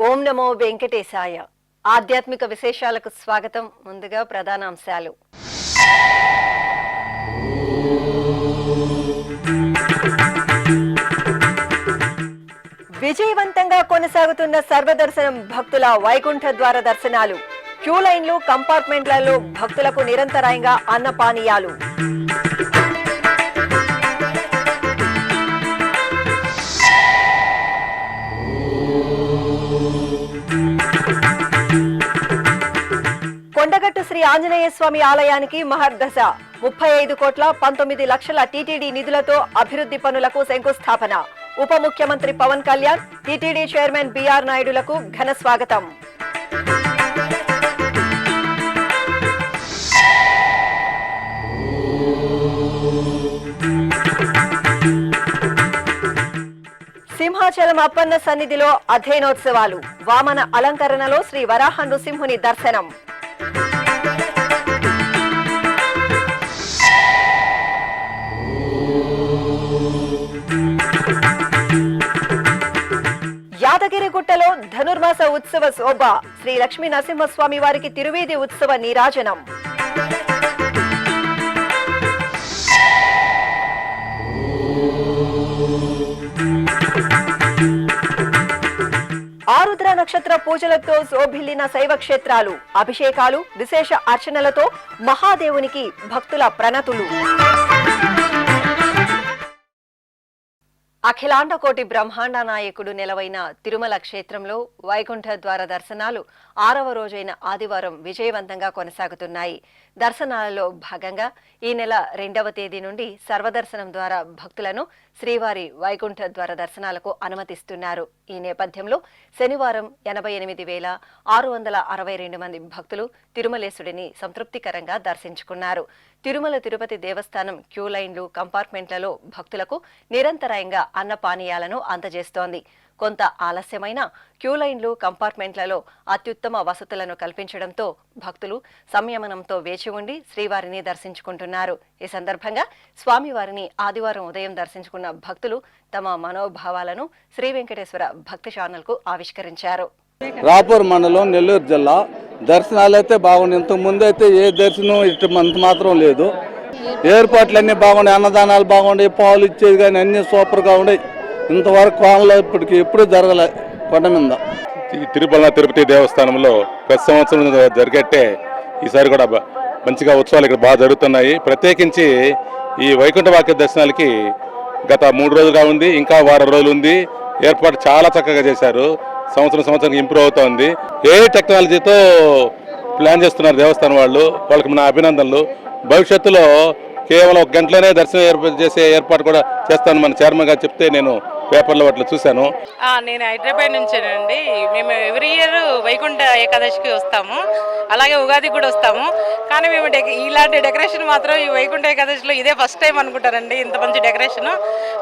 ఓం నమో వెంకటేశాయ. ఆధ్యాత్మిక విశేషాలకు స్వాగతం. ముందుగా ప్రధానాంశాలు. విజయవంతంగా కొనసాగుతున్న సర్వదర్శనం భక్తుల వైకుంఠ ద్వార దర్శనాలు. క్యూ లైన్లు, కంపార్ట్మెంట్లలో భక్తులకు నిరంతరాయంగా అన్నపానీయాలు. కొండగట్టు శ్రీ ఆంజనేయ స్వామి ఆలయానికి మహర్దశ. 35 కోట్ల 19 లక్షల టీటీడీ నిధులతో అభివృద్ధి పనులకు శంకుస్థాపన. ఉప ముఖ్యమంత్రి Pawan Kalyan, TTD chairman BR నాయుడులకు ఘన స్వాగతం. సింహాచలం అప్పన్న సన్నిధిలో అధ్యయనోత్సవాలు. వామన అలంకరణలో శ్రీ వరాహ నృసింహుని దర్శనం. యాదగిరిగుట్టలో ధనుర్మాస ఉత్సవ శోభ. శ్రీ లక్ష్మీ నరసింహస్వామి వారికి తిరువీధి ఉత్సవ నీరాజనం. ఆరుద్ర నక్షత్ర పూజలతో శోభిల్లిన శైవ క్షేత్రాలు. అభిషేకాలు, విశేష అర్చనలతో మహాదేవునికి భక్తుల ప్రణతులు. అఖిలాండ కోటి బ్రహ్మాండ నాయకుడు నెలవైన తిరుమల క్షేత్రంలో వైకుంఠ ద్వార దర్శనాలు 6వ రోజైన ఆదివారం విజయవంతంగా కొనసాగుతున్నాయి. దర్శనాలలో భాగంగా ఈ నెల 2వ తేదీ నుండి సర్వదర్శనం ద్వారా భక్తులను శ్రీవారి వైకుంఠ ద్వార దర్శనాలకు అనుమతిస్తున్నారు. ఈ నేపథ్యంలో శనివారం 88,662 మంది భక్తులు తిరుమలేశుడిని సంతృప్తికరంగా దర్శించుకున్నారు. తిరుమల తిరుపతి దేవస్థానం క్యూ లైన్లు, కంపార్ట్మెంట్లలో భక్తులకు నిరంతరాయంగా అన్నపానీయాలను అందజేస్తోంది. కొంత ఆలస్యమైన క్యూ లైన్లు, కంపార్ట్మెంట్లలో అత్యుత్తమ వసతులను కల్పించడంతో భక్తులు సంయమనంతో వేచి ఉండి శ్రీవారిని దర్శించుకుంటున్నారు. ఈ సందర్భంగా స్వామివారిని ఆదివారం ఉదయం దర్శించుకున్న భక్తులు తమ మనోభావాలను శ్రీ వెంకటేశ్వర భక్తి ఛానల్ కు ఆవిష్కరించారు. రాపూర్ మండలం, నెల్లూరు జిల్లా. దర్శనాలు అయితే బాగున్నాయి. ఇంతకు ముందు అయితే ఏ దర్శనం ఇటు మాత్రం లేదు. ఏర్పాట్లు అన్నీ బాగున్నాయి, అన్నదానాలు బాగున్నాయి, పాలు ఇచ్చేది కానీ అన్నీ సూపర్గా ఉన్నాయి. ఇంతవరకు కోనలో ఇప్పటికి ఎప్పుడూ జరగలే కొండ మీద. తిరుమల తిరుపతి దేవస్థానంలో ప్రతి సంవత్సరం జరిగట్టే ఈసారి కూడా మంచిగా ఉత్సవాలు ఇక్కడ బాగా జరుగుతున్నాయి. ప్రత్యేకించి ఈ వైకుంఠ వాక్య దర్శనాలకి గత 3 రోజులుగా ఉంది, ఇంకా వారం రోజులు ఉంది. ఏర్పాటు చాలా చక్కగా చేశారు. సంవత్సరం ఇంప్రూవ్ అవుతోంది. ఏ టెక్నాలజీతో ప్లాన్ చేస్తున్నారు దేవస్థానం వాళ్ళు, వాళ్ళకి మన అభినందనలు. భవిష్యత్తులో కేవలం 1 గంటలోనే దర్శనం చేసే ఏర్పాటు కూడా చేస్తాను మన చైర్మన్ గారు చెప్తే నేను పేపర్లో వాటిలో చూశాను. నేను హైదరాబాద్ నుంచేనండి. మేము ఎవ్రీ ఇయర్ వైకుంఠ ఏకాదశికి వస్తాము, అలాగే ఉగాదికి కూడా వస్తాము. కానీ మేము ఇలాంటి డెకరేషన్ మాత్రం ఈ వైకుంఠ ఏకాదశిలో ఇదే ఫస్ట్ టైం అనుకుంటారండి. ఇంత మంచి డెకరేషన్,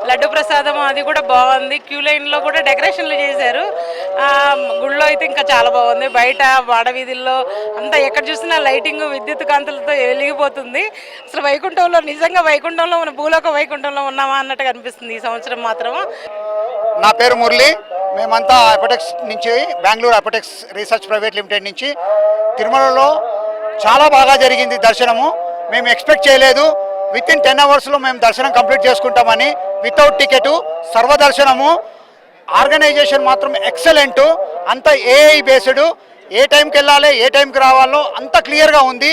లడ్డు ప్రసాదం అది కూడా బాగుంది. క్యూ లైన్లో కూడా డెకరేషన్లు చేశారు. గుళ్ళో అయితే ఇంకా చాలా బాగుంది. బయట వాడవీధుల్లో అంతా ఎక్కడ చూసినా లైటింగ్, విద్యుత్ కాంతులతో వెలిగిపోతుంది. అసలు వైకుంఠంలో నిజంగా వైకుంఠంలో మన భూలోక వైకుంఠంలో ఉన్నామా అన్నట్టుగా అనిపిస్తుంది ఈ సంవత్సరం మాత్రం. నా పేరు మురళి. మేమంతా అపెటెక్స్ నుంచి, బెంగళూరు అపెటెక్స్ రీసెర్చ్ ప్రైవేట్ లిమిటెడ్ నుంచి. తిరుమలలో చాలా బాగా జరిగింది దర్శనము. మేము ఎక్స్పెక్ట్ చేయలేదు. వితిన్ 10 అవర్స్లో మేము దర్శనం కంప్లీట్ చేసుకుంటామని. వితౌట్ టికెట్ సర్వదర్శనము. ఆర్గనైజేషన్ మాత్రం ఎక్సలెంట్. అంత ఏఐ బేస్డ్. ఏ టైంకి వెళ్ళాలి, ఏ టైంకి రావాలో అంత క్లియర్గా ఉంది.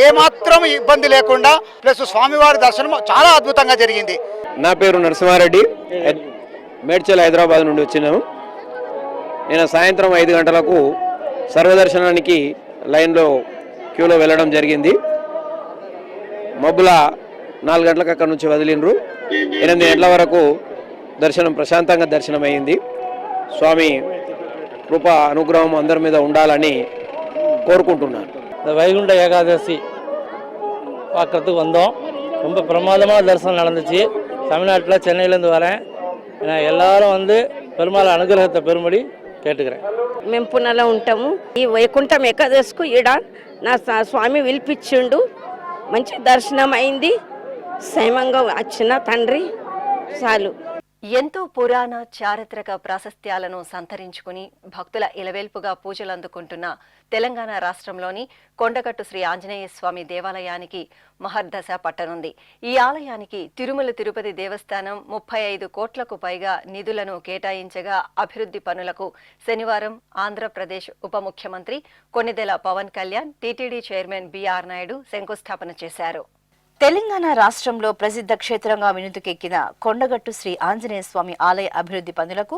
ఏమాత్రం ఇబ్బంది లేకుండా, ప్లస్ స్వామివారి దర్శనం చాలా అద్భుతంగా జరిగింది. నా పేరు నరసింహారెడ్డి, మేడ్చల్ హైదరాబాద్ నుండి వచ్చినాము. నేను సాయంత్రం 5 గంటలకు సర్వదర్శనానికి లైన్లో క్యూలో వెళ్ళడం జరిగింది. మబ్బుల 4 గంటలకు అక్కడ నుంచి వదిలినరు. 8 గంటల వరకు దర్శనం ప్రశాంతంగా దర్శనం అయింది. స్వామి కృప అనుగ్రహం అందరి మీద ఉండాలని கோருకుంటున్నాను. இந்த வைகுண்ட ஏகாதசி பார்க்கறதுக்கு வந்தோம். ரொம்ப பிரமாதமாக தரிசனம் நடந்துச்சு. தமிழ்நாட்டில் சென்னையிலேருந்து வரேன். நான் எல்லாரும் வந்து பெருமாள் అనుగ్రహத்தை பெறும்படி கேட்டுக்கிறேன். మేము పుణెలో ఉంటాము. ఈ వైకుంఠం ఏకాదశికు ఈడ నా స్వామి పిలిపించిండు. మంచి దర్శనం అయింది. క్షేమంగా వచ్చిన తండ్రి చాలు. ఎంతో పురాణ చారిత్రక ప్రాశస్త్యాలను సంతరించుకుని భక్తుల ఇలవేల్పుగా పూజలందుకుంటున్న తెలంగాణ రాష్ట్రంలోని కొండగట్టు శ్రీ ఆంజనేయ స్వామి దేవాలయానికి మహర్దశ పట్టనుంది. ఈ ఆలయానికి తిరుమల తిరుపతి దేవస్థానం 35 కోట్లకు పైగా నిధులను కేటాయించగా అభివృద్ధి పనులకు శనివారం ఆంధ్రప్రదేశ్ ఉప ముఖ్యమంత్రి Konidela Pawan Kalyan, TTD chairman BR Naidu శంకుస్థాపన చేశారు. తెలంగాణ రాష్ట్రంలో ప్రసిద్ధ క్షేత్రంగా వినుతుకెక్కిన కొండగట్టు శ్రీ ఆంజనేయ స్వామి ఆలయ అభివృద్ధి పనులకు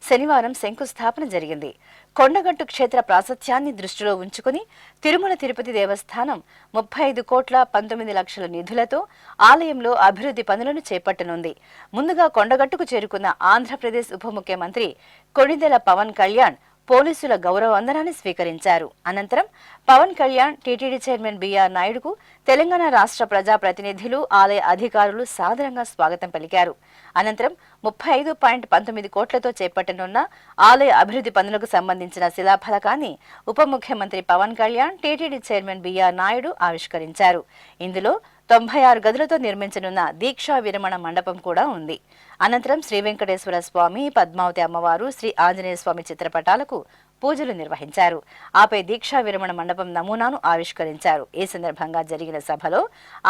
శనివారం శంకుస్థాపన జరిగింది. కొండగట్టు క్షేత్ర ప్రాశస్త్యాన్ని దృష్టిలో ఉంచుకుని తిరుమల తిరుపతి దేవస్థానం 35 కోట్ల 19 లక్షల నిధులతో ఆలయంలో అభివృద్ధి పనులను చేపట్టనుంది. ముందుగా కొండగట్టుకు చేరుకున్న ఆంధ్రప్రదేశ్ ఉప ముఖ్యమంత్రి కొణిదెల పవన్ కళ్యాణ్ పోలీసుల గౌరవ వందనాన్ని స్వీకరించారు. అనంతరం Pawan Kalyan, TTD chairman BR నాయుడుకు తెలంగాణ రాష్ట్ర ప్రజాప్రతినిధులు, ఆలయ అధికారులు సాదరంగా స్వాగతం పలికారు. అనంతరం 35.19 కోట్లతో చేపట్టనున్న ఆలయ అభివృద్ధి పనులకు సంబంధించిన శిలాఫలకాన్ని ఉప ముఖ్యమంత్రి Pawan Kalyan, TTD chairman BR Naidu ఆవిష్కరించారు. ఇందులో 96 గదులతో నిర్మించనున్న దీక్షా విరమణ మండపం కూడా ఉంది. అనంతరం శ్రీ వెంకటేశ్వర స్వామి, పద్మావతి అమ్మవారు, శ్రీ ఆంజనేయ స్వామి చిత్రపటాలకు పూజలు నిర్వహించారు. ఆపై దీక్షా విరమణ మండపం నమూనాను ఆవిష్కరించారు. ఈ సందర్భంగా జరిగిన సభలో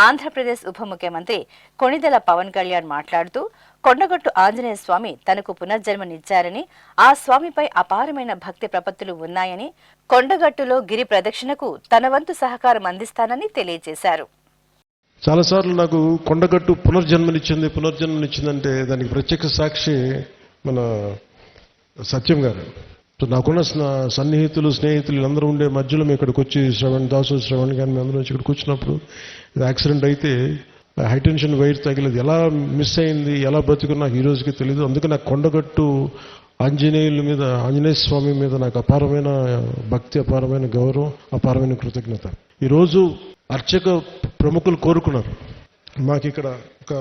ఆంధ్రప్రదేశ్ ఉప ముఖ్యమంత్రి కొణిదెల పవన్ కళ్యాణ్ మాట్లాడుతూ కొండగట్టు ఆంజనేయ స్వామి తనకు పునర్జన్మనిచ్చారని, ఆ స్వామిపై అపారమైన భక్తి ప్రపత్తులు ఉన్నాయని, కొండగట్టులో గిరి ప్రదక్షిణకు తన వంతు సహకారం అందిస్తానని తెలియజేశారు. చాలాసార్లు నాకు కొండగట్టు పునర్జన్మనిచ్చిందంటే దానికి ప్రత్యక్ష సాక్షి మన సత్యం గారు. నాకున్న సన్నిహితులు, స్నేహితులు వీళ్ళందరూ ఉండే మధ్యలో మేము ఇక్కడికి వచ్చి శ్రవణ్ కానీ మేము అందరూ వచ్చి ఇక్కడికి వచ్చినప్పుడు యాక్సిడెంట్ అయితే హైటెన్షన్ వైర్ తగిలేదు. ఎలా మిస్ అయింది, ఎలా బతుకున్నా నాకు ఈ రోజుకి తెలియదు. అందుకే నాకు కొండగట్టు ఆంజనేయ స్వామి మీద నాకు అపారమైన భక్తి, అపారమైన గౌరవం, అపారమైన కృతజ్ఞత. ఈరోజు అర్చక ప్రముఖులు కోరుకున్నారు, మాకు ఇక్కడ ఒక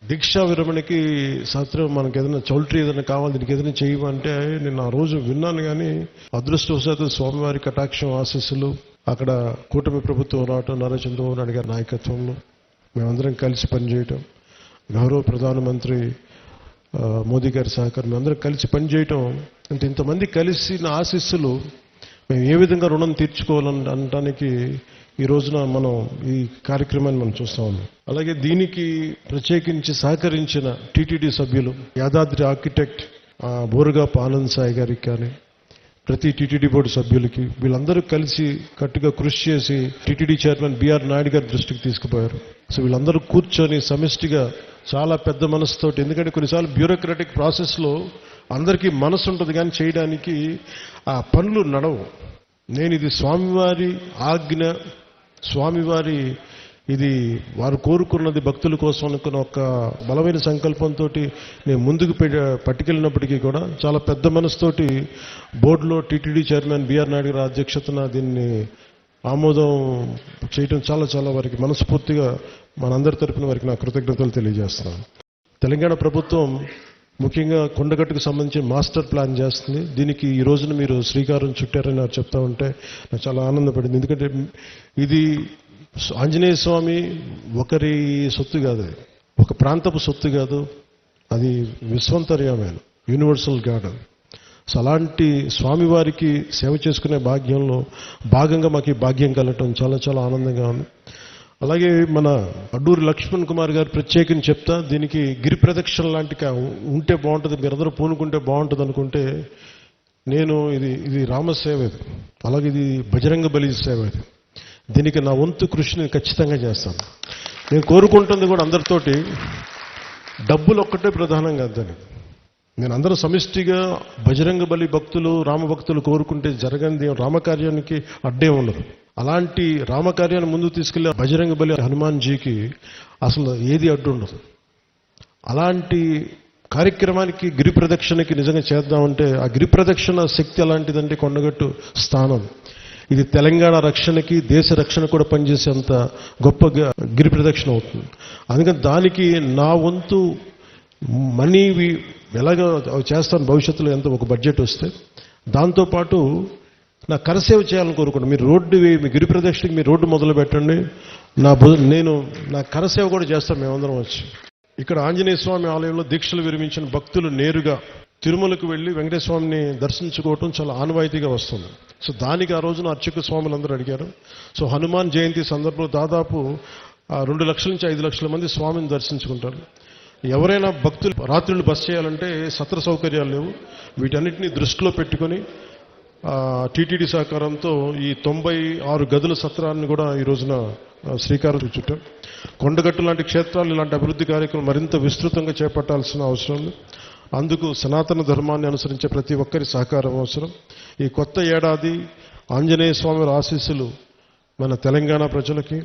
దీక్షా విరమణకి శాస్త్రం మనకి ఏదైనా చౌల్ట్రీ ఏదైనా కావాలి, దీనికి ఏదైనా చేయమంటే నేను ఆ రోజు విన్నాను. కానీ అదృష్టవశాత్తు స్వామివారి కటాక్షం, ఆశీస్సులు, అక్కడ కూటమి ప్రభుత్వం రావటం, నారా చంద్రబాబు నాయుడు గారి నాయకత్వంలో మేమందరం కలిసి పనిచేయటం, గౌరవ ప్రధానమంత్రి మోదీ గారి సహకారం, మేమందరం కలిసి పనిచేయటం, అంటే ఇంతమంది కలిసిన ఆశీస్సులు మేము ఏ విధంగా రుణం తీర్చుకోవాలని అనడానికి ఈ రోజున మనం ఈ కార్యక్రమాన్ని మనం చూస్తా ఉన్నాం. అలాగే దీనికి ప్రత్యేకించి సహకరించిన టీటీడీ సభ్యులు, యాదాద్రి ఆర్కిటెక్ట్ బోరుగాపు ఆనంద్ సాయి గారికి కానీ, ప్రతి టీటీడీ బోర్డు సభ్యులకి, వీళ్ళందరూ కలిసి కట్టుగా కృషి చేసి టీటీడీ చైర్మన్ బిఆర్ నాయుడు గారి దృష్టికి తీసుకుపోయారు. సో వీళ్ళందరూ కూర్చొని సమిష్టిగా చాలా పెద్ద మనసుతోటి, ఎందుకంటే కొన్నిసార్లు బ్యూరోక్రాటిక్ ప్రాసెస్లో అందరికీ మనసు ఉంటుంది కానీ చేయడానికి ఆ పనులు నడవు. నేను ఇది స్వామివారి ఆజ్ఞ, స్వామివారి ఇది వారు కోరుకున్నది భక్తుల కోసం అనుకున్న ఒక బలమైన సంకల్పంతో నేను ముందుకు పట్టుకెళ్ళినప్పటికీ కూడా చాలా పెద్ద మనసుతోటి బోర్డులో టీటీడీ చైర్మన్ బిఆర్ నాయుడు గారి అధ్యక్షతన దీన్ని ఆమోదం చేయడం చాలా వారికి మనస్ఫూర్తిగా మనందరి తరపున వారికి నా కృతజ్ఞతలు తెలియజేస్తున్నాను. తెలంగాణ ప్రభుత్వం ముఖ్యంగా కొండగట్టుకు సంబంధించి మాస్టర్ ప్లాన్ చేస్తుంది. దీనికి ఈ రోజున మీరు శ్రీకారం చుట్టారని నాకు చెప్తా ఉంటే నాకు చాలా ఆనందపడింది. ఎందుకంటే ఇది ఆంజనేయ స్వామి ఒకరి సొత్తు కాదు, అది ఒక ప్రాంతపు సొత్తు కాదు, అది విశ్వంతర్యమైన యూనివర్సల్ గాడ్. సో అలాంటి స్వామివారికి సేవ చేసుకునే భాగ్యంలో భాగంగా మాకు ఈ భాగ్యం కలగటం చాలా ఆనందంగా ఉంది. అలాగే మన అడ్డూరి లక్ష్మణ్ కుమార్ గారు ప్రత్యేకించి చెప్తా, దీనికి గిరి ప్రదక్షిణ లాంటి ఉంటే బాగుంటుంది, మీరందరూ పూనుకుంటే బాగుంటుంది అనుకుంటే, నేను ఇది రామసేవ, ఇది అలాగే ఇది బజరంగ బలి సేవ, ఇది దీనికి నా వంతు కృషిని ఖచ్చితంగా చేస్తాను. నేను కోరుకుంటుంది కూడా అందరితోటి డబ్బులు ఒక్కటే ప్రధానం కాదని, నేను అందరూ సమిష్టిగా బజరంగ బలి భక్తులు, రామభక్తులు కోరుకుంటే జరగంది రామకార్యానికి అడ్డే ఉండదు. అలాంటి రామకార్యాన్ని ముందుకు తీసుకెళ్లే బజరంగ బలి హనుమాన్ జీకి అసలు ఏది అడ్డు ఉండదు. అలాంటి కార్యక్రమానికి గిరి ప్రదక్షిణకి నిజంగా చేద్దామంటే ఆ గిరి ప్రదక్షిణ శక్తి ఎలాంటిదంటే కొండగట్టు స్థానం ఇది తెలంగాణ రక్షణకి దేశ రక్షణ కూడా పనిచేసేంత గొప్ప గిరి ప్రదక్షిణ అవుతుంది. అందుకని దానికి నా వంతు మనీ ఎలాగ చేస్తాను భవిష్యత్తులో ఎంత ఒక బడ్జెట్ వస్తే దాంతోపాటు నా కరసేవ చేయాలని కోరుకుంటాను. మీరు రోడ్డు మీ గిరి ప్రదక్షిణకి మీరు రోడ్డు మొదలు పెట్టండి, నేను నా కరసేవ కూడా చేస్తాను. మేమందరం వచ్చి ఇక్కడ ఆంజనేయ స్వామి ఆలయంలో దీక్షలు విరమించిన భక్తులు నేరుగా తిరుమలకు వెళ్ళి వెంకటేశ్వర స్వామిని దర్శించుకోవటం చాలా ఆనవాయితీగా వస్తుంది. సో దానికి ఆ రోజున అర్చక స్వాములందరూ అడిగారు. సో హనుమాన్ జయంతి సందర్భంలో దాదాపు 2 లక్షల నుంచి 5 లక్షల మంది స్వామిని దర్శించుకుంటారు. ఎవరైనా భక్తులు రాత్రులు బస చేయాలంటే సత్ర సౌకర్యాలు లేవు. వీటన్నిటిని దృష్టిలో పెట్టుకొని టీటీడీ సహకారంతో ఈ 96 గదుల సత్రాన్ని కూడా ఈ రోజున శ్రీకారం చుట్టాం. కొండగట్టు లాంటి క్షేత్రాలు ఇలాంటి అభివృద్ధి కార్యక్రమం మరింత విస్తృతంగా చేపట్టాల్సిన అవసరం ఉంది. అందుకు సనాతన ధర్మాన్ని అనుసరించే ప్రతి ఒక్కరి సహకారం అవసరం. ఈ కొత్త ఏడాది ఆంజనేయ స్వామి ఆశీస్సులు మన తెలంగాణ ప్రజలకి,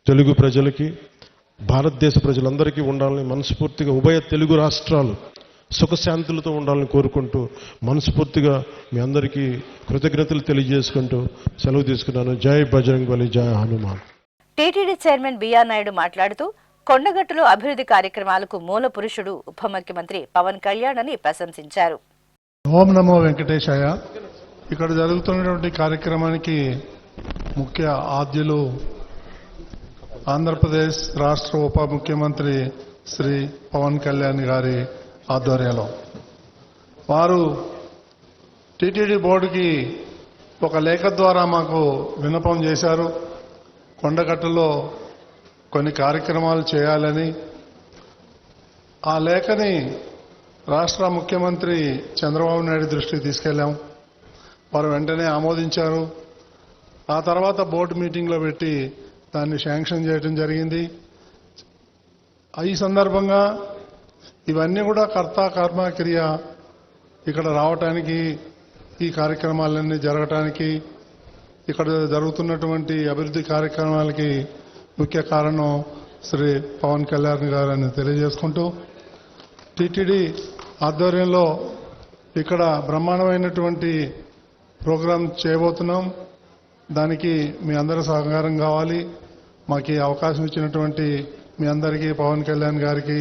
తెలుగు ప్రజలకి, భారతదేశ ప్రజలందరికీ ఉండాలని మనస్ఫూర్తిగా ఉభయ తెలుగు రాష్ట్రాలు సుఖశాంతులతో ఉండాలని కోరుకుంటూ మనస్ఫూర్తిగా మీ అందరికీ కృతజ్ఞతలు తెలియజేసుకుంటూ సెలవు తీసుకున్నాను. జై బజరంగబలి, జై Hanuman. TTD chairman BR Naidu మాట్లాడుతూ కొండగట్టులో అభివృద్ధి కార్యక్రమాలకు మూల పురుషుడు ఉప ముఖ్యమంత్రి పవన్ కళ్యాణ్ అని ప్రశంసించారు. ఓం నమో వెంకటేశాయ. ఇక్కడ జరుగుతున్నటువంటి కార్యక్రమానికి ముఖ్య ఆద్యులు ఆంధ్రప్రదేశ్ రాష్ట్ర ఉప ముఖ్యమంత్రి శ్రీ పవన్ కళ్యాణ్ గారి ఆధ్వర్యంలో వారు టీటీడీ బోర్డుకి ఒక లేఖ ద్వారా మాకు విన్నపం చేశారు. కొండగట్టులో కొన్ని కార్యక్రమాలు చేయాలని. ఆ లేఖని రాష్ట్ర ముఖ్యమంత్రి చంద్రబాబు నాయుడు దృష్టికి తీసుకెళ్లాం. వారు వెంటనే ఆమోదించారు. ఆ తర్వాత బోర్డు మీటింగ్లో పెట్టి దాన్ని శాంక్షన్ చేయడం జరిగింది. ఈ సందర్భంగా ఇవన్నీ కూడా కర్త కర్మ క్రియ ఇక్కడ రావటానికి, ఈ కార్యక్రమాలన్నీ జరగటానికి, ఇక్కడ జరుగుతున్నటువంటి అభివృద్ధి కార్యక్రమాలకి ముఖ్య కారణం శ్రీ పవన్ కళ్యాణ్ గారని తెలియజేసుకుంటూ టీటీడీ ఆధ్వర్యంలో ఇక్కడ బ్రహ్మాండమైనటువంటి ప్రోగ్రాం చేయబోతున్నాం. దానికి మీ అందరి సహకారం కావాలి. మాకు అవకాశం ఇచ్చినటువంటి మీ అందరికీ పవన్ కళ్యాణ్ గారికి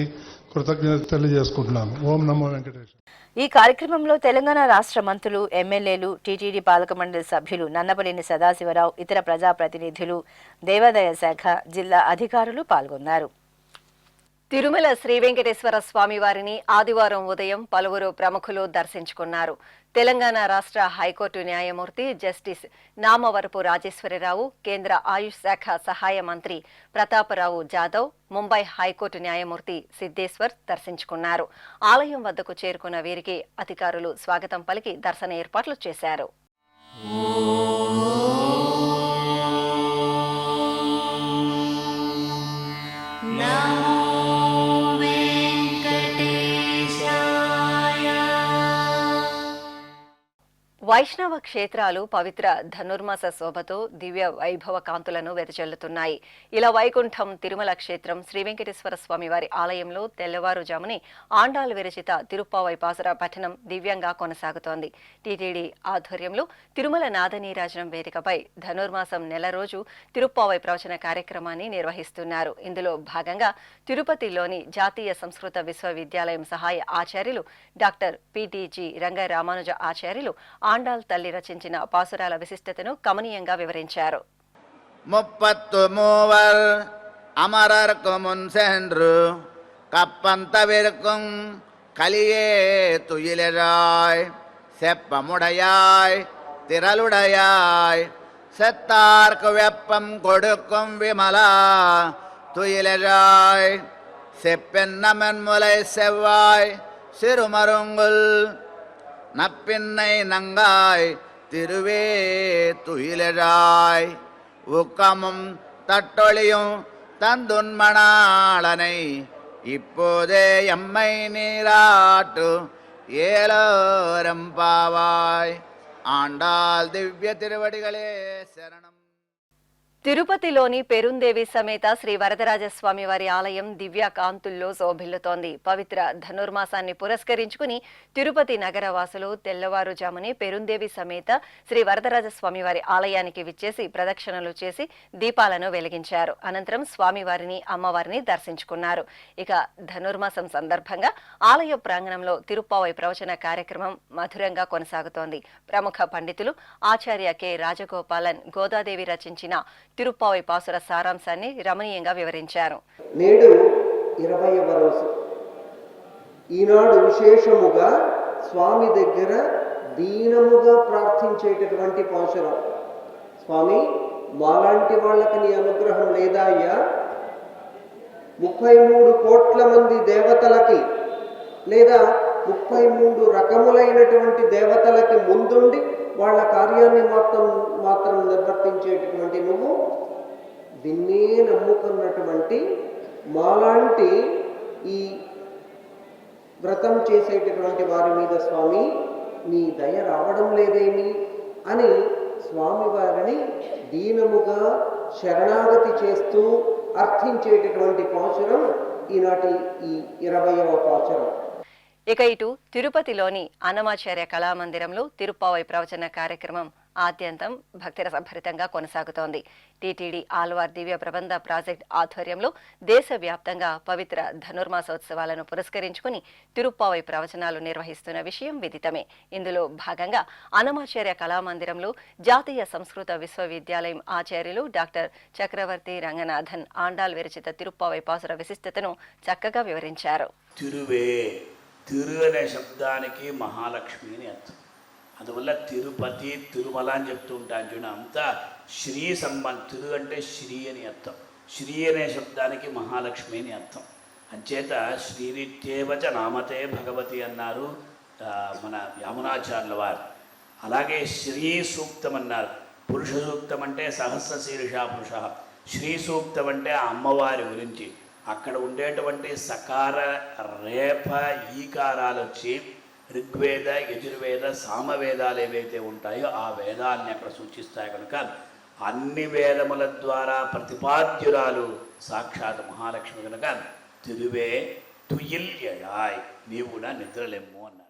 కృతజ్ఞత తెలియజేసుకుంటున్నాను. ఓం నమో వెంకటేశ్వర. ఈ కార్యక్రమంలో తెలంగాణ రాష్ట్ర మంత్రులు, ఎమ్మెల్యేలు, టీటీడీ పాలక మండలి సభ్యులు నన్నపనేని సదాశివరావు, ఇతర ప్రజాప్రతినిధులు, దేవాదాయ శాఖ, జిల్లా అధికారులు పాల్గొన్నారు. తిరుమల శ్రీ వెంకటేశ్వర స్వామి వారిని ఆదివారం ఉదయం పలువురు ప్రముఖులు దర్శించుకున్నారు. తెలంగాణ రాష్ట్ర హైకోర్టు న్యాయమూర్తి జస్టిస్ నామవరపు రాజేశ్వరరావు, కేంద్ర ఆయుష్ శాఖ సహాయ మంత్రి ప్రతాపరావు జాదవ్, ముంబై హైకోర్టు న్యాయమూర్తి సిద్దేశ్వర్ దర్శించుకున్నారు. ఆలయం వద్దకు చేరుకున్న వీరికి అధికారులు స్వాగతం పలికి దర్శన ఏర్పాట్లు చేశారు. వైష్ణవ క్షేత్రాలు పవిత్ర ధనుర్మాస శోభతో దివ్య వైభవ కాంతులను వెదజల్లుతున్నాయి. ఇలా వైకుంఠం తిరుమల క్షేత్రం శ్రీ వెంకటేశ్వర స్వామి వారి ఆలయంలో తెల్లవారుజాముని ఆండాలు విరచిత తిరుప్పావై పాసుర పఠనం దివ్యంగా కొనసాగుతోంది. టీటీడీ ఆధ్వర్యంలో తిరుమల నాదనీరాజనం వేదికపై ధనుర్మాసం నెల రోజు తిరుప్పావై ప్రవచన కార్యక్రమాన్ని నిర్వహిస్తున్నారు. ఇందులో భాగంగా తిరుపతిలోని జాతీయ సంస్కృత విశ్వవిద్యాలయం సహాయ ఆచార్యులు డాక్టర్ పిటిజి రంగరామానుజ ఆచార్యులు ఆండాల్ తల్లి రచించిన పాసురాల విశిష్టతను కమనీయంగా వివరించారు. 33 అమరర్కు మున్ సెன்று கப்பந்தவிருக்கும் கலியே துயிலராய் செப்பமுடையாய் திரளுடையாய் செத்தார்க்கு வெப்பம் கொடுக்கும் விமலா துயிலராய் செப்பென்னமன் முலை செவ்வாய் சிறுமருங்குல் நப்பின்னை நங்காய் திருவே துயிலராய் உக்கமும் தட்டொழியும் தந்துன்மணாளனை இப்போதே எம்மை நீராட்டு ஏலோரம்பாவாய் ஆண்டாள் திவ்ய திருவடிகளே சரணம். తిరుపతిలోని పెరుందేవి సమేత శ్రీ వరదరాజస్వామి వారి ఆలయం దివ్య కాంతుల్లో శోభిల్లుతోంది. పవిత్ర ధనుర్మాసాన్ని పురస్కరించుకుని తిరుపతి నగర వాసులు తెల్లవారుజామునే పెరుందేవి సమేత శ్రీ వరదరాజస్వామి వారి ఆలయానికి విచ్చేసి ప్రదక్షిణలు చేసి దీపాలను వెలిగించారు. అనంతరం స్వామివారిని అమ్మవారిని దర్శించుకున్నారు. ఇక ధనుర్మాసం సందర్భంగా ఆలయ ప్రాంగణంలో తిరుప్పావై ప్రవచన కార్యక్రమం మధురంగా కొనసాగుతోంది. ప్రముఖ పండితులు ఆచార్య కె రాజగోపాలన్ గోదాదేవి రచించిన తిరుప్పావై పాసుర సారాంశాన్ని రమణీయంగా వివరించారు. నేడు 20వ రోజు. ఈనాడు విశేషముగా స్వామి దగ్గర దీనముగా ప్రార్థించేటటువంటి పాసురం. స్వామి, మాలాంటి వాళ్ళకి నీ అనుగ్రహం లేదా అయ్యా? 33 కోట్ల మంది దేవతలకి లేదా 33 రకములైనటువంటి దేవతలకి ముందుండి వాళ్ళ కార్యాన్ని మాత్రం నిర్వర్తించేటటువంటి నువ్వు దీన్నే నమ్ముకున్నటువంటి మాలాంటి ఈ వ్రతం చేసేటటువంటి వారి మీద స్వామి నీ దయ రావడం లేదేమి అని స్వామివారిని దీనముగా శరణాగతి చేస్తూ అర్థించేటటువంటి పాసురం ఈనాటి ఈ 20వ పాసురం. ఇక ఇటు తిరుపతిలోని అన్నమాచార్య కళామందిరంలో తిరుప్పావై ప్రవచన కార్యక్రమం ఆద్యంతం భక్తిరసభరితంగా కొనసాగుతోంది. టీటీడీ ఆల్వార్ దివ్య ప్రబంధ ప్రాజెక్ట్ ఆధ్వర్యంలో దేశవ్యాప్తంగా పవిత్ర ధనుర్మాసోత్సవాలను పురస్కరించుకుని తిరుప్పావై ప్రవచనాలు నిర్వహిస్తున్న విషయం విదితమే. ఇందులో భాగంగా అన్నమాచార్య కళామందిరంలో జాతీయ సంస్కృత విశ్వవిద్యాలయం ఆచార్యులు డాక్టర్ చక్రవర్తి రంగనాథన్ ఆండాల్ విరచిత తిరుప్పావై పాసుర విశిష్టతను చక్కగా వివరించారు. తిరు అనే శబ్దానికి మహాలక్ష్మి అని అర్థం. అందువల్ల తిరుపతి తిరుమల అని చెప్తూ ఉంటాను చూడ. అంతా శ్రీ సంబంధం. తిరు అంటే శ్రీ అని అర్థం. శ్రీ అనే శబ్దానికి మహాలక్ష్మి అని అర్థం. అంచేత శ్రీనిత్యేవచ నామతే భగవతి అన్నారు మన యామునాచార్యుల వారు. అలాగే శ్రీ సూక్తం అన్నారు. పురుష సూక్తం అంటే సహస్ర శీర్ష పురుష. శ్రీ సూక్తం అంటే అమ్మవారి గురించి. అక్కడ ఉండేటువంటి సకార రేప ఈకారాలు వచ్చి ఋగ్వేద యజుర్వేద సామవేదాలు ఏవైతే ఉంటాయో ఆ వేదాన్ని అక్కడ సూచిస్తాయి. కనుక అన్ని వేదముల ద్వారా ప్రతిపాద్యురాలు సాక్షాత్ మహాలక్ష్మి. కనుక తిరువే తుయిల్ ఎడాయ్, నీవు కూడా నిద్రలెమ్ము అన్నారు.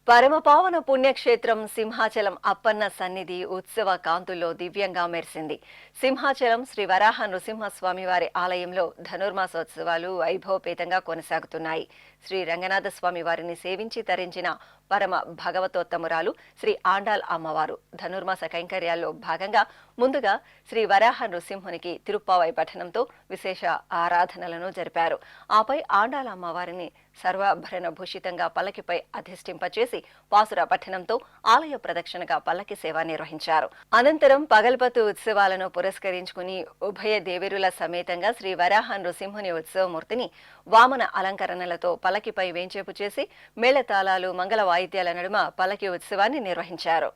పరమపావన పుణ్యక్షేత్రం సింహాచలం అప్పన్న సన్నిధి ఉత్సవ కాంతుల్లో దివ్యంగా మెరిసింది. సింహాచలం శ్రీ వరాహ నృసింహస్వామి వారి ఆలయంలో ధనుర్మాసోత్సవాలు వైభవపేతంగా కొనసాగుతున్నాయి. శ్రీ రంగనాథ స్వామి వారిని సేవించి తరించిన పరమ భగవతోత్తమురాలు శ్రీ ఆండాల్ అమ్మవారు ధనుర్మాస కైంకర్యాల్లో భాగంగా ముందుగా శ్రీ వరాహ నృసింహునికి తిరుప్పావై పఠనంతో విశేష ఆరాధనలను జరిపారు. ఆపై ఆండాల్ అమ్మవారిని సర్వాభరణ భూషితంగా పల్లకిపై అధిష్ఠింపచేసి పాసుర పఠనంతో ఆలయ ప్రదక్షిణగా పల్లకి సేవ నిర్వహించారు. అనంతరం పగల్పతు ఉత్సవాలను పురస్కరించుకుని ఉభయ దేవేరుల సమేతంగా శ్రీ వరాహ నృసింహుని ఉత్సవమూర్తిని వామన అలంకరణలతో పల్లకిపై వేంచేపు చేసి మేళతాళాలు మంగళ వాయిద్యాల నడుమ పల్లకి ఉత్సవాన్ని నిర్వహించారు.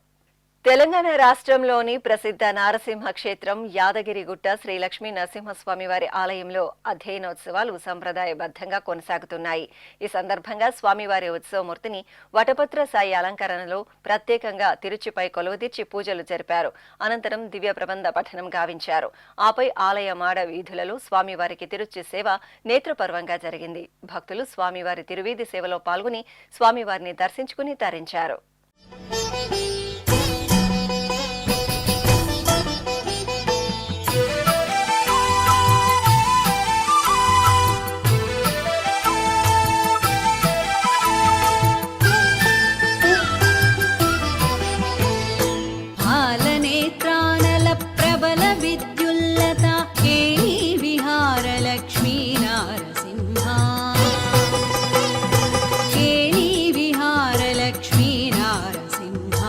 తెలంగాణ రాష్ట్రంలోని ప్రసిద్ధ నారసింహ క్షేత్రం యాదగిరిగుట్ట శ్రీ లక్ష్మీ నరసింహస్వామి వారి ఆలయంలో అధ్యయనోత్సవాలు సంప్రదాయబద్ధంగా కొనసాగుతున్నాయి. ఈ సందర్భంగా స్వామివారి ఉత్సవమూర్తిని వటపత్ర సాయి అలంకరణలో ప్రత్యేకంగా తిరుచిపై కొలువుదీర్చి పూజలు జరిపారు. అనంతరం దివ్య ప్రబంధ పఠనం గావించారు. ఆపై ఆలయ మాడ వీధులలో స్వామివారికి తిరుచి సేవ నేత్రపర్వంగా జరిగింది. భక్తులు స్వామివారి తిరువీధి సేవలో పాల్గొని స్వామివారిని దర్శించుకుని తరించారు. లక్ష్మీ నారసింహ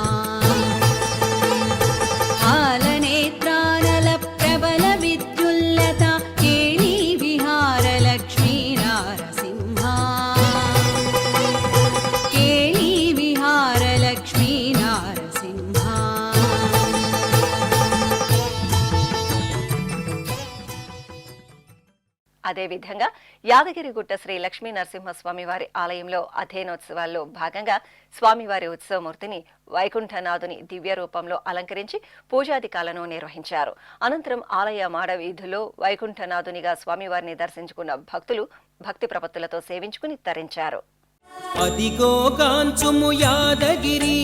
అదేవిధంగా యాదగిరిగుట్ట శ్రీ లక్ష్మీ నరసింహస్వామి వారి ఆలయంలో అధ్యయనోత్సవాల్లో భాగంగా స్వామివారి ఉత్సవమూర్తిని వైకుంఠనాథుని దివ్య రూపంలో అలంకరించి పూజాధికాలను నిర్వహించారు. అనంతరం ఆలయ మాడ వీధుల్లో వైకుంఠనాథునిగా స్వామివారిని దర్శించుకున్న భక్తులు భక్తి ప్రపత్తులతో సేవించుకుని తరించారు. అదిగో కాంచుము యాదగిరి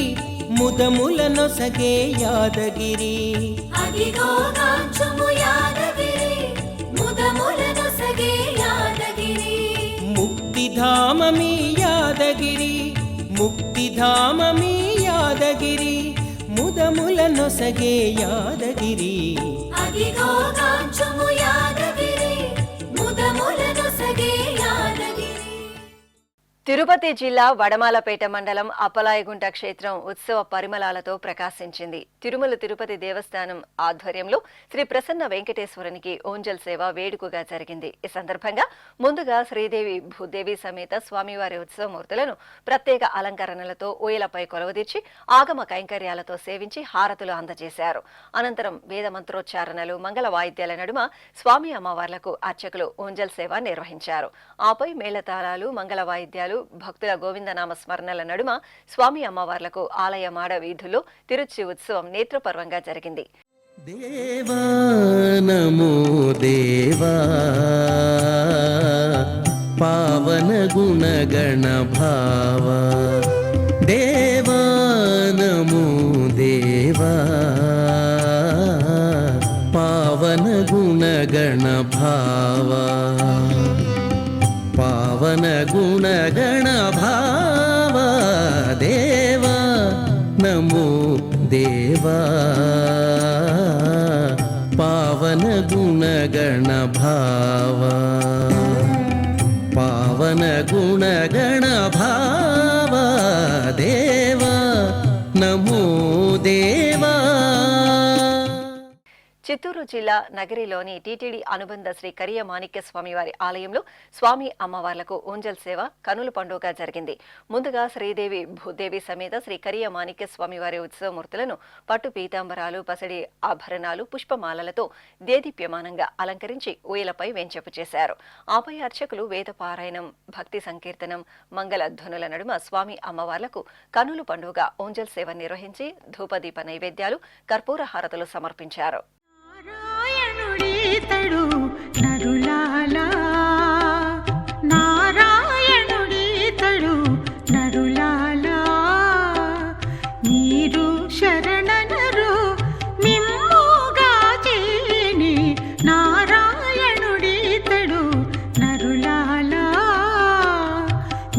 ముదములనొసగే యాదగిరి, అదిగో కాంచుము యాదగిరి ముదములనొసగే యాదగిరి, ముక్తిధామమి యాదగిరి ముక్తిధామమి యాదగిరి, ముదములనొసగే యాదగిరి, అదిగో కాంచుము యాదగిరి ముదములనొసగే యాదగిరి. తిరుపతి జిల్లా వడమాలపేట మండలం అప్పలాయగుంట క్షేత్రం ఉత్సవ పరిమళాలతో ప్రకాశించింది. తిరుమల తిరుపతి దేవస్థానం ఆధ్వర్యంలో శ్రీ ప్రసన్న వెంకటేశ్వరునికి ఓంజల్ సేవ వేడుకగా జరిగింది. ఈ సందర్భంగా ముందుగా శ్రీదేవి భూదేవి సమేత స్వామివారి ఉత్సవమూర్తులను ప్రత్యేక అలంకరణలతో ఊయలపై కొలవదీర్చి ఆగమ కైంకర్యాలతో సేవించి హారతులు అందజేశారు. అనంతరం వేద మంత్రోచ్చారణలు మంగళ వాయిద్యాల నడుమ స్వామి అమ్మవార్లకు అర్చకులు ఓంజల్ సేవ నిర్వహించారు. ఆపై మేళతాళాలు మంగళ వాయిద్యాలు భక్తుల గోవిందనామ స్మరణల నడుమ స్వామి అమ్మవార్లకు ఆలయ మాడ వీధుల్లో తిరుచి ఉత్సవం నేత్రపర్వంగా జరిగింది. దేవా నమో దేవా పావన గుణగణ భావా, దేవా నమో దేవా పావన గుణగణ భావా, పావన గుణగణ భావ దేవా నమో దేవా పావన గుణగణ భావ, పావన గుణగణ భావ దేవా నమో దేవా. చిత్తూరు జిల్లా నగరిలోని టీటీడీ అనుబంధ శ్రీ కరియ మాణిక్య స్వామివారి ఆలయంలో స్వామి అమ్మవార్లకు ఓంజల్ సేవ కనుల పండుగ జరిగింది. ముందుగా శ్రీదేవి భూదేవి సమేత శ్రీ కరియ మాణిక్య స్వామివారి ఉత్సవమూర్తులను పట్టు పీతాంబరాలు పసడి ఆభరణాలు పుష్పమాలలతో దేదీప్యమానంగా అలంకరించి ఊయలపై వెంచెపు చేశారు. ఆపై అర్చకులు వేదపారాయణం భక్తి సంకీర్తనం మంగళ ధ్వనుల నడుమ స్వామి అమ్మవార్లకు కనుల పండుగ ఓంజల్ సేవ నిర్వహించి ధూపదీప నైవేద్యాలు కర్పూర హారతులు సమర్పించారు. నారాయణుడీతడు నరులాలా, నారాయణుడీతడు నరులాలా, మీరు శరణనరు మిమ్ముగా చేని, నారాయణుడీతడు నరులాలా,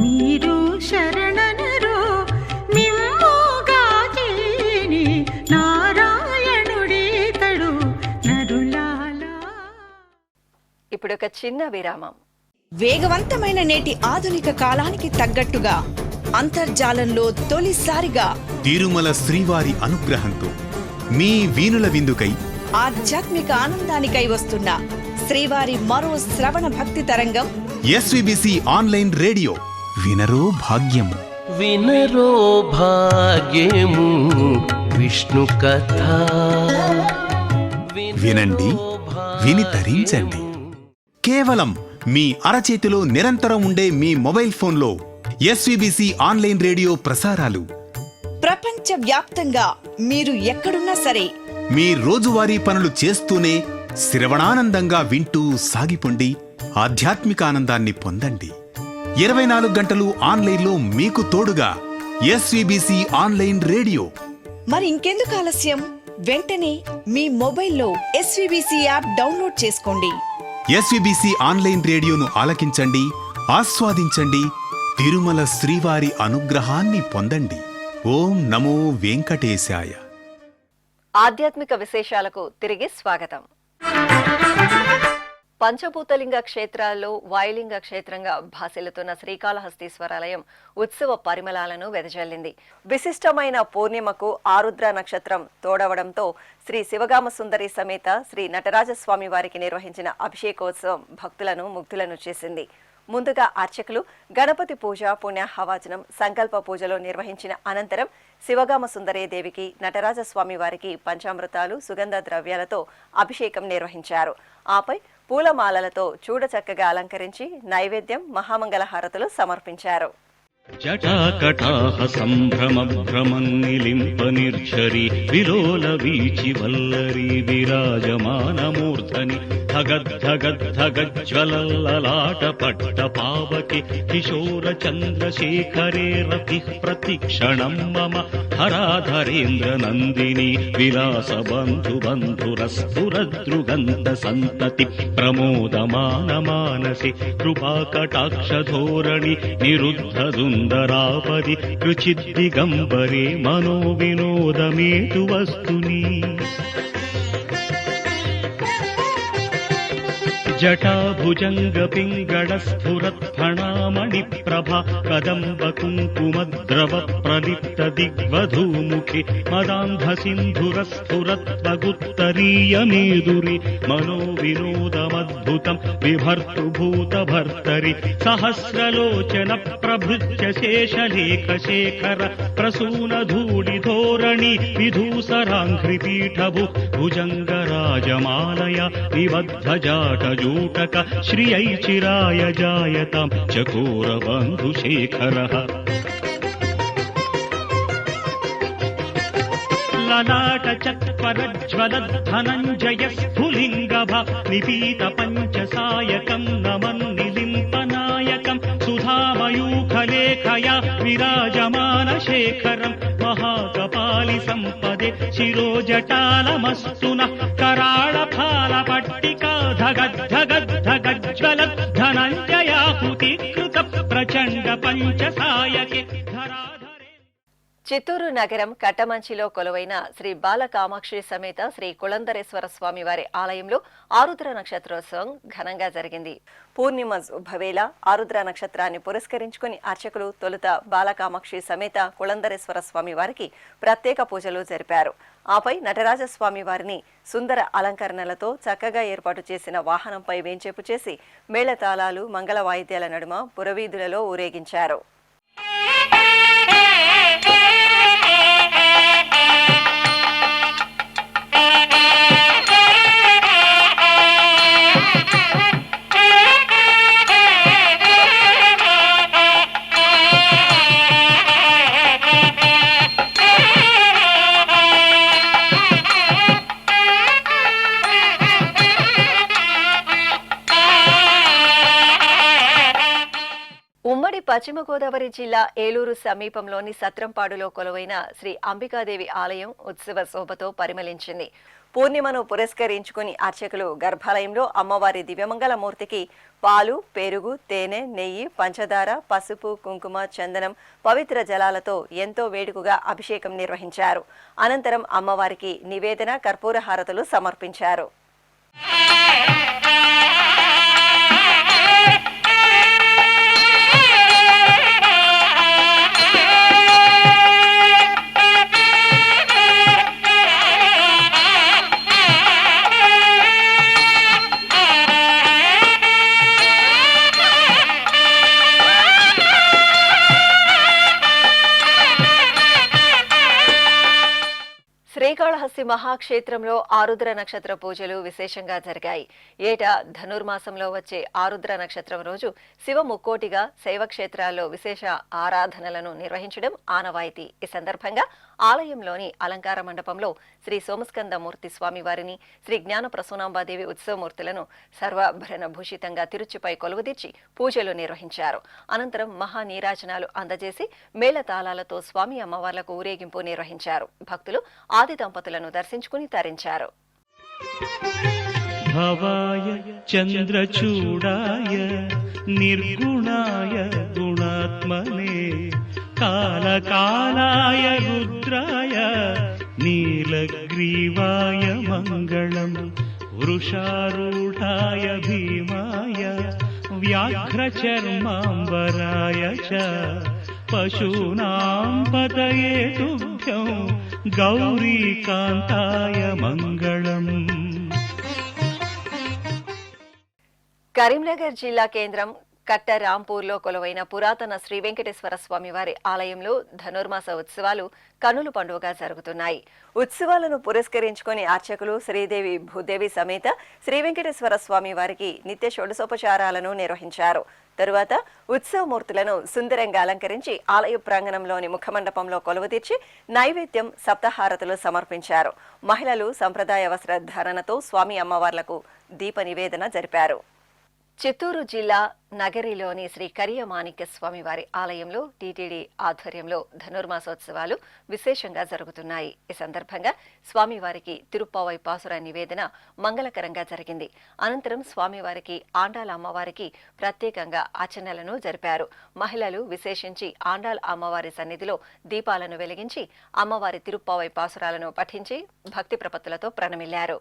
మీరు శరణనరు మిమ్ముగా చేని, నారాయణుడీతడు నరులాలా. ఇప్పుడు ఒక చిన్న విరామం. వేగవంతమైన నేటి ఆధునిక కాలానికి తగ్గట్టుగా అంతర్జాలంలో తొలిసారిగా తిరుమల శ్రీవారి అనుగ్రహంతో మీ వీణుల విందుకై ఆధ్యాత్మిక ఆనందానికై వస్తున్న శ్రీవారి మరో శ్రవణ భక్తి తరంగం ఎస్విబిసి ఆన్లైన్ రేడియో. వినరో భాగ్యము, వినరో భాగ్యము విష్ణు కథ, వినండి విని తరించండి. కేవలం మీ అరచేతిలో నిరంతరం ఉండే మీ మొబైల్ ఫోన్లో ఎస్విబిసి ఆన్లైన్ రేడియో ప్రసారాలు ప్రపంచ వ్యాప్తంగా మీరు ఎక్కడున్నా సరే మీ రోజువారీ పనులు చేస్తూనే శ్రవణానందంగా వింటూ సాగిపోండి, ఆధ్యాత్మిక ఆనందాన్ని పొందండి. 24 గంటలు ఆన్లైన్లో మీకు తోడుగా ఎస్విబిసి ఆన్లైన్ రేడియో. మరి ఇంకెందుకు ఆలస్యం, వెంటనే మీ మొబైల్లో ఎస్విబిసి యాప్ డౌన్లోడ్ చేసుకోండి. ఎస్విబిసి ఆన్లైన్ రేడియోను ఆలకించండి, ఆస్వాదించండి, తిరుమల శ్రీవారి అనుగ్రహాన్ని పొందండి. ఓం నమో వెంకటేశాయ. ఆధ్యాత్మిక విశేషాలకు తిరిగి స్వాగతం. పంచభూతలింగ క్షేత్రాల్లో వాయులింగ క్షేత్రంగా భాసిల్లుతున్న శ్రీకాళహస్తీశ్వరాలయం ఉత్సవ పరిమళాలను వెదజల్లింది. విశిష్టమైన పూర్ణిమకు ఆరుద్ర నక్షత్రం తోడవడంతో శ్రీ శివగామ సుందరి సమేత శ్రీ నటరాజస్వామి వారికి నిర్వహించిన అభిషేకోత్సవం భక్తులను ముగ్ధులను చేసింది. ముందుగా అర్చకులు గణపతి పూజ, పుణ్యాహవాచనం, సంకల్ప పూజలో నిర్వహించిన అనంతరం శివగామ సుందరీదేవికి నటరాజస్వామి వారికి పంచామృతాలు, సుగంధ ద్రవ్యాలతో అభిషేకం నిర్వహించారు. ఆపై పూలమాలలతో చూడచక్కగా అలంకరించి నైవేద్యం మహామంగళ హారతులు సమర్పించారు. జటాకటాహ సంభ్రమ భ్రమన్నిలింప నిర్ఝరి విలోల వీచి వల్లరి విరాజమానమూర్ధని ధగద్ధగద్ధగజ్వలల్లలాట పట్ట పావకి కిశోర చంద్రశేఖరే రతి ప్రతిక్షణం మమ హరాధరేంద్ర నందిని విలాస బంధు బంధురస్ఫురదృగంధ సంతతి ప్రమోదమాన మానసి కృపాకటాక్ష ధోరణి నిరుద్ధ సుందరాపది రుచిద్దిగంబరే మనో వినోదమేతు వస్తుని జటాభుజంగ పింగళ స్ఫురత్ఫణామణి ప్రభా కదంబ కుంకుమద్రవ ప్రలిప్త దిగ్వధూముఖి మదాంధ సింధుర స్ఫురత్వగుత్తరీయ మేదురి మనో వినోదమద్భుతం విభర్తృభూత భర్తరి సహస్రలోచన ప్రభృత్య శేషలేఖ శేఖర ప్రసూన ధూళి ధోరణి విధూసరాంఘ్రిపీఠభు భుజంగరాజమాలయ నిబద్ధ జాటజూటక శ్రియై చిరాయ జాయతాం చకోర బంధుశేఖరః లలాట చత్వరజ్వల ధనంజయ స్ఫులింగభ నిపీత పంచసాయకం నమన్నిలింపనాయకం సుధామయూఖలేఖయా విరాజమాన శేఖరం మహాకపాలి సంపదే శిరోజటాలమస్తున కరాళ ఫాల పట్టికా ధగద్ధగద్ధగజ్వల ధనంజయాహుతికృత ప్రచండ పంచసాయకే చిత్తూరు నగరం కట్టమంచిలో కొలువైన శ్రీ బాలకామాక్షి సమేత శ్రీ కుళందరేశ్వర స్వామి వారి ఆలయంలో ఆరుద్ర నక్షత్రోత్సవం ఘనంగా జరిగింది. పూర్ణిమ శుభవేళ ఆరుద్ర నక్షత్రాన్ని పురస్కరించుకుని అర్చకులు తొలుత బాలకామాక్షి సమేత కుళందరేశ్వర స్వామి వారికి ప్రత్యేక పూజలు జరిపారు. ఆపై నటరాజస్వామి వారిని సుందర అలంకరణలతో చక్కగా ఏర్పాటు చేసిన వాహనంపై వేంచేపు చేసి మేళతాళాలు మంగళ వాయిద్యాల నడుమ పురవీధులలో ఊరేగించారు. ఉమ్మడి పశ్చిమ గోదావరి జిల్లా ఏలూరు సమీపంలోని సత్రంపాడులో కొలువైన శ్రీ అంబికాదేవి ఆలయం ఉత్సవ శోభతో పరిమళించింది. పూర్ణిమను పురస్కరించుకుని అర్చకులు గర్భాలయంలో అమ్మవారి దివ్యమంగళమూర్తికి పాలు, పెరుగు, తేనె, నెయ్యి, పంచదార, పసుపు, కుంకుమ, చందనం, పవిత్ర జలాలతో ఎంతో వేడుకగా అభిషేకం నిర్వహించారు. అనంతరం అమ్మవారికి నివేదన కర్పూర హారతులు సమర్పించారు. శ్రీకాళహస్తి మహాక్షేత్రంలో ఆరుద్ర నక్షత్ర పూజలు విశేషంగా జరిగాయి. ఏటా ధనుర్మాసంలో వచ్చే ఆరుద్ర నక్షత్రం రోజు శివ ముక్కోటిగా శైవ క్షేత్రాల్లో విశేష ఆరాధనలను నిర్వహించడం ఆనవాయితీ. ఈ సందర్భంగా ఆలయంలోని అలంకార మండపంలో శ్రీ సోమస్కందమూర్తి స్వామివారిని, శ్రీ జ్ఞాన ప్రసూనాంబాదేవి ఉత్సవమూర్తులను సర్వాభరణ భూషితంగా తిరుచుపై కొలువుదీర్చి పూజలు నిర్వహించారు. అనంతరం మహానీరాజనాలు అందజేసి మేళతాళాలతో స్వామి అమ్మవార్లకు ఊరేగింపు నిర్వహించారు. భక్తులు ఆది దంపతులను దర్శించుకుని తరించారు. భవాయ చంద్రచూడాయ నిర్గుణాయ గుణాత్మనే కాలకాలాయ రుద్రాయ నీలగ్రీవాయ మంగళం వృషారూఢాయ భీమాయ వ్యాఘ్రచర్మాంబరాయ చ పశూనాం పతయే తుభ్యం గౌరీకాంతాయ మంగళం. కరీంనగర్ జిల్లా కేంద్రం కట్ట రాంపూర్లో కొలువైన పురాతన శ్రీ వెంకటేశ్వర స్వామి వారి ఆలయంలో ధనుర్మాస ఉత్సవాలు కన్నుల పండుగగా జరుగుతున్నాయి. ఉత్సవాలను పురస్కరించుకుని అర్చకులు శ్రీదేవి భూదేవి సమేత శ్రీ వెంకటేశ్వర స్వామి వారికి నిత్య షోడశోపచారాలను నిర్వహించారు. తరువాత ఉత్సవమూర్తులను సుందరంగా అలంకరించి ఆలయ ప్రాంగణంలోని ముఖమండపంలో కొలువుతీర్చి నైవేద్యం సప్తహారతులు సమర్పించారు. మహిళలు సంప్రదాయ వస్త్రధారణతో స్వామి అమ్మవార్లకు దీప నివేదన జరిపారు. చిత్తూరు జిల్లా నగరిలోని శ్రీ కరియమాణిక్య స్వామి వారి ఆలయంలో టీటీడీ ఆధ్వర్యంలో ధనుర్మాసోత్సవాలు విశేషంగా జరుగుతున్నాయి. ఈ సందర్భంగా స్వామివారికి తిరుప్పావై పాసుర నివేదన మంగళకరంగా జరిగింది. అనంతరం స్వామివారికి ఆండాల అమ్మవారికి ప్రత్యేకంగా అర్చనలను జరిపారు. మహిళలు విశేషించి ఆండాల్ అమ్మవారి సన్నిధిలో దీపాలను వెలిగించి అమ్మవారి తిరుప్పావై పాసురాలను పఠించి భక్తి ప్రపత్తులతో ప్రణమిల్లారు.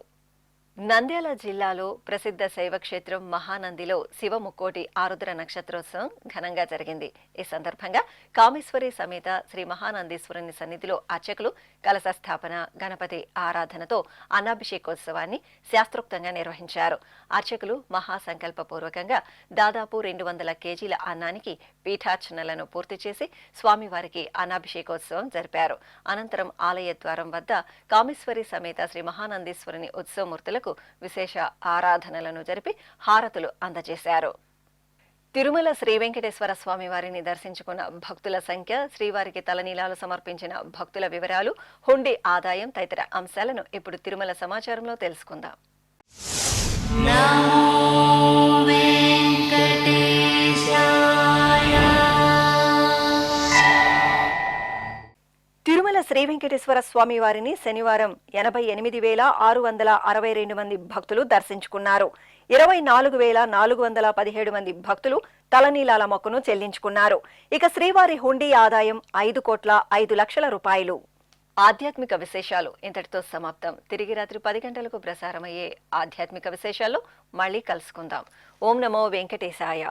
నంద్యాల జిల్లాలో ప్రసిద్ధ శైవక్షేత్రం మహానందిలో శివముక్కోటి ఆరుద్ర నక్షత్రోత్సవం ఘనంగా జరిగింది. ఈ సందర్భంగా కామేశ్వరి సమేత శ్రీ మహానందీశ్వరుని సన్నిధిలో అర్చకులు కలశ స్థాపన, గణపతి ఆరాధనతో అన్నాభిషేకోత్సవాన్ని శాస్త్రోక్తంగా నిర్వహించారు. అర్చకులు మహాసంకల్పపూర్వకంగా దాదాపు 200 కేజీల అన్నానికి పీఠార్చనలను పూర్తి చేసి స్వామివారికి అన్నాభిషేకోత్సవం జరిపారు. అనంతరం ఆలయ ద్వారం వద్ద కామేశ్వరి సమేత శ్రీ మహానందీశ్వరుని ఉత్సవమూర్తులకు విశేష ఆరాధనలను జరిపి హారతులు అందజేశారు. తిరుమల శ్రీ వెంకటేశ్వర స్వామి వారిని దర్శించుకున్న భక్తుల సంఖ్య, శ్రీవారికి తలనీలాలు సమర్పించిన భక్తుల వివరాలు, హుండీ ఆదాయం తదితర అంశాలను ఇప్పుడు తిరుమల సమాచారంలో తెలుసుకుందాం. తిరుమల శ్రీ వెంకటేశ్వర స్వామి వారిని శనివారం 88,662 మంది భక్తులు దర్శించుకున్నారు. 24,417 మంది భక్తులు తలనీలాల మొక్కును చెల్లించుకున్నారు. ఇక శ్రీవారి హుండీ ఆదాయం 5,05,00,000 రూపాయలు. ఆధ్యాత్మిక విశేషాలు ఇంతటితో సమాప్తం. తిరిగి రాత్రి 10 గంటలకు ప్రసారమయ్యే ఆధ్యాత్మిక విశేషాల్లో మళ్ళీ కలుసుకుందాం. ఓం నమో వెంకటేశాయ.